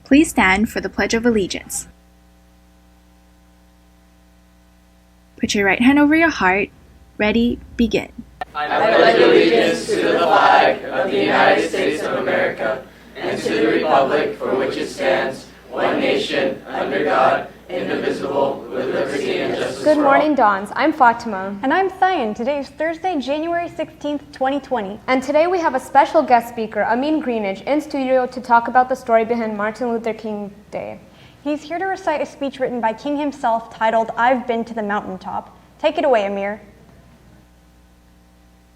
Please stand for the Pledge of Allegiance. Put your right hand over your heart. Ready, begin. I pledge allegiance to the flag of the United States of America and to the republic for which it stands, one nation, under God, indivisible, with liberty and justice for all. Good morning, Dons. I'm Fatima. And I'm Thayan. Today is Thursday, January 16th, 2020. And today we have a special guest speaker, Amin Greenidge, in studio to talk about the story behind Martin Luther King Day. He's here to recite a speech written by King himself titled, "I've Been to the Mountaintop." Take it away, Amir.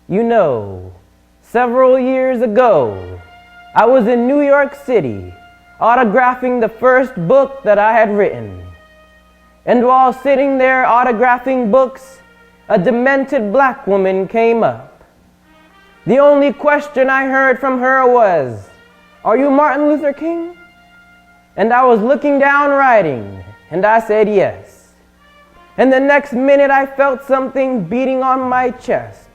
You know, several years ago, I was in New York City autographing the first book that I had written. And while sitting there autographing books, a demented black woman came up. The only question I heard from her was, "Are you Martin Luther King?" And I was looking down writing, and I said yes. And the next minute I felt something beating on my chest.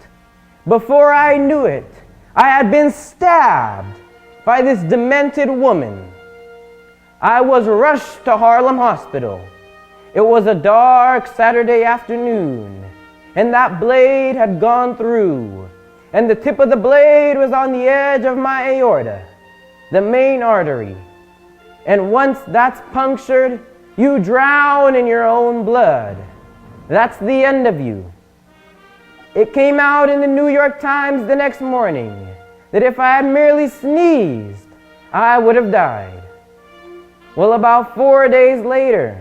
Before I knew it, I had been stabbed by this demented woman. I was rushed to Harlem Hospital. It was a dark Saturday afternoon, and that blade had gone through, and the tip of the blade was on the edge of my aorta, the main artery. And once that's punctured, you drown in your own blood. That's the end of you. It came out in the New York Times the next morning that if I had merely sneezed, I would have died. Well, about 4 days later,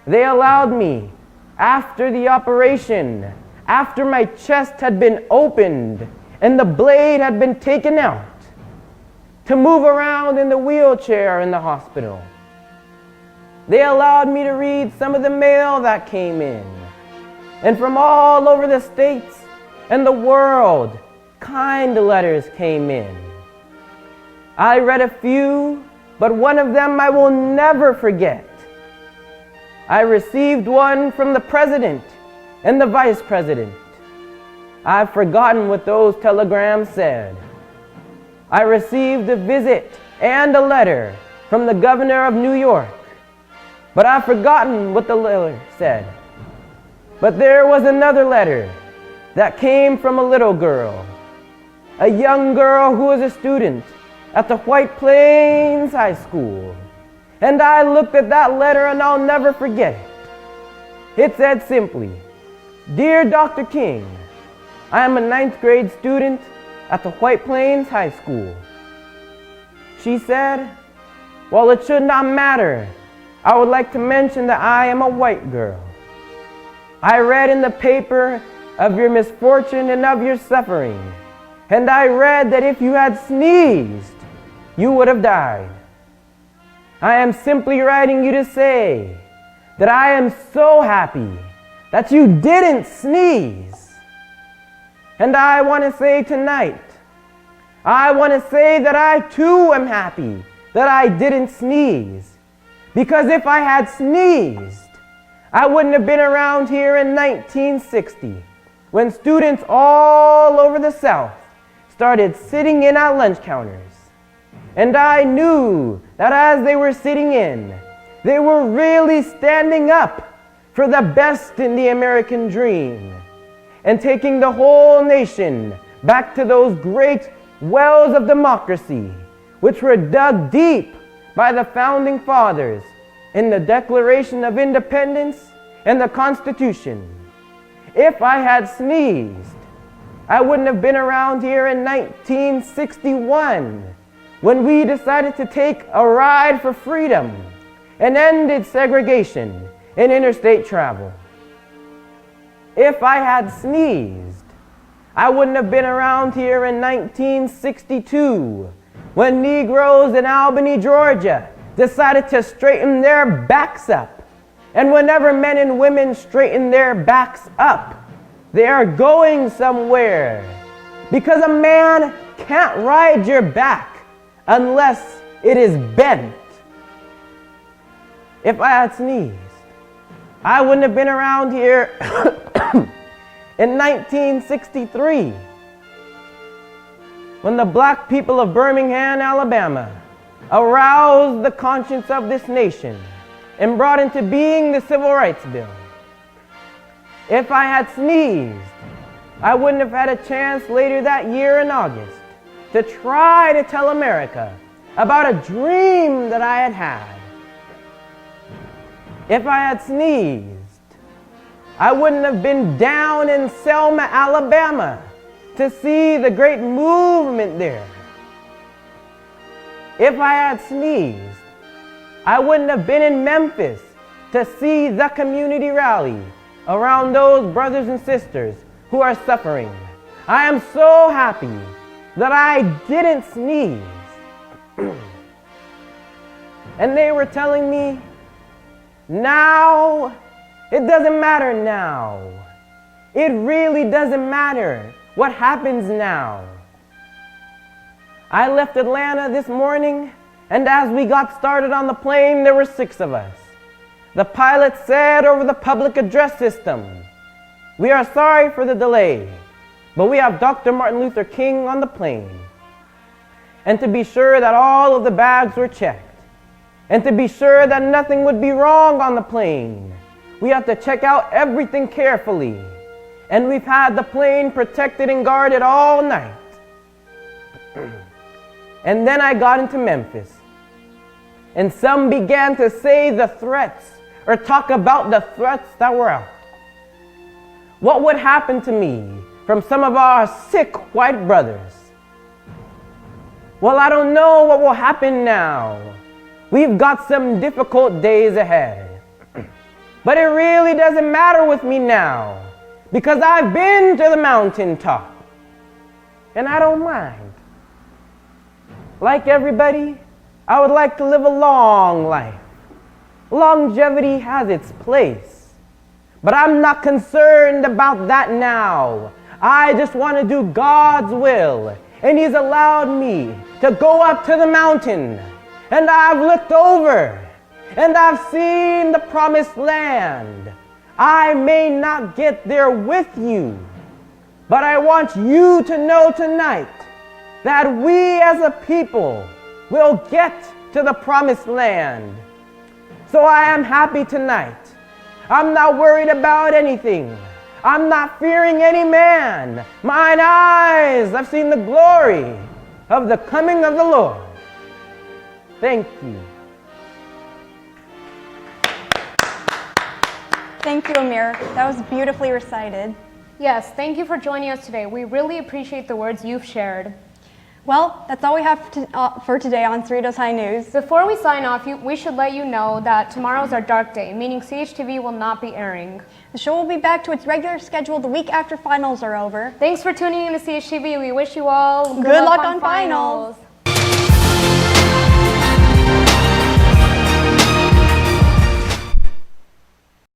they allowed me, after the operation, after my chest had been opened and the blade had been taken out, to move around in the wheelchair in the hospital. They allowed me to read some of the mail that came in. And from all over the states and the world, kind letters came in. I read a few, but one of them I will never forget. I received one from the president and the vice president. I've forgotten what those telegrams said. I received a visit and a letter from the governor of New York, but I've forgotten what the letter said. But there was another letter that came from a little girl, a young girl who was a student at the White Plains High School. And I looked at that letter and I'll never forget it. It said simply, "Dear Dr. King, I am a 9th grade student at the White Plains High School." She said, "While it should not matter, I would like to mention that I am a white girl. I read in the paper of your misfortune and of your suffering, and I read that if you had sneezed, you would have died. I am simply writing you to say that I am so happy that you didn't sneeze. And I want to say tonight, I want to say that I too am happy that I didn't sneeze. Because if I had sneezed, I wouldn't have been around here in 1960 when students all over the South started sitting in at lunch counters. And I knew that as they were sitting in, they were really standing up for the best in the American dream and taking the whole nation back to those great wells of democracy, which were dug deep by the founding fathers in the Declaration of Independence and the Constitution. If I had sneezed, I wouldn't have been around here in 1961 when we decided to take a ride for freedom and ended segregation in interstate travel. If I had sneezed, I wouldn't have been around here in 1962 when Negroes in Albany, Georgia decided to straighten their backs up. And whenever men and women straighten their backs up, they are going somewhere. Because a man can't ride your back unless it is bent. If I had sneezed, I wouldn't have been around here in 1963 when the black people of Birmingham, Alabama aroused the conscience of this nation, and brought into being the Civil Rights Bill. If I had sneezed, I wouldn't have had a chance later that year in August to try to tell America about a dream that I had had. If I had sneezed, I wouldn't have been down in Selma, Alabama to see the great movement there. If I had sneezed, I wouldn't have been in Memphis to see the community rally around those brothers and sisters who are suffering. I am so happy that I didn't sneeze. And they were telling me, now, it doesn't matter now. It really doesn't matter what happens now. I left Atlanta this morning, and as we got started on the plane, there were 6 of us. The pilot said over the public address system, "We are sorry for the delay, but we have Dr. Martin Luther King on the plane." And to be sure that all of the bags were checked, and to be sure that nothing would be wrong on the plane, we have to check out everything carefully. And we've had the plane protected and guarded all night. And then I got into Memphis, and some began to say the threats or talk about the threats that were out. What would happen to me from some of our sick white brothers? Well, I don't know what will happen now. We've got some difficult days ahead. But it really doesn't matter with me now, because I've been to the mountaintop, and I don't mind. Like everybody, I would like to live a long life. Longevity has its place, but I'm not concerned about that now. I just want to do God's will, and He's allowed me to go up to the mountain, and I've looked over, and I've seen the promised land. I may not get there with you, but I want you to know tonight that we as a people will get to the promised land. So I am happy tonight. I'm not worried about anything. I'm not fearing any man. Mine eyes have seen the glory of the coming of the Lord. Thank you. Thank you, Amir. That was beautifully recited. Yes, thank you for joining us today. We really appreciate the words you've shared. Well, that's all we have for today on Cerritos High News. Before we sign off, we should let you know that tomorrow's our dark day, meaning Chtv will not be airing. The show will be back to its regular schedule the week after finals are over. Thanks for tuning in to Chtv. We wish you all good luck on finals.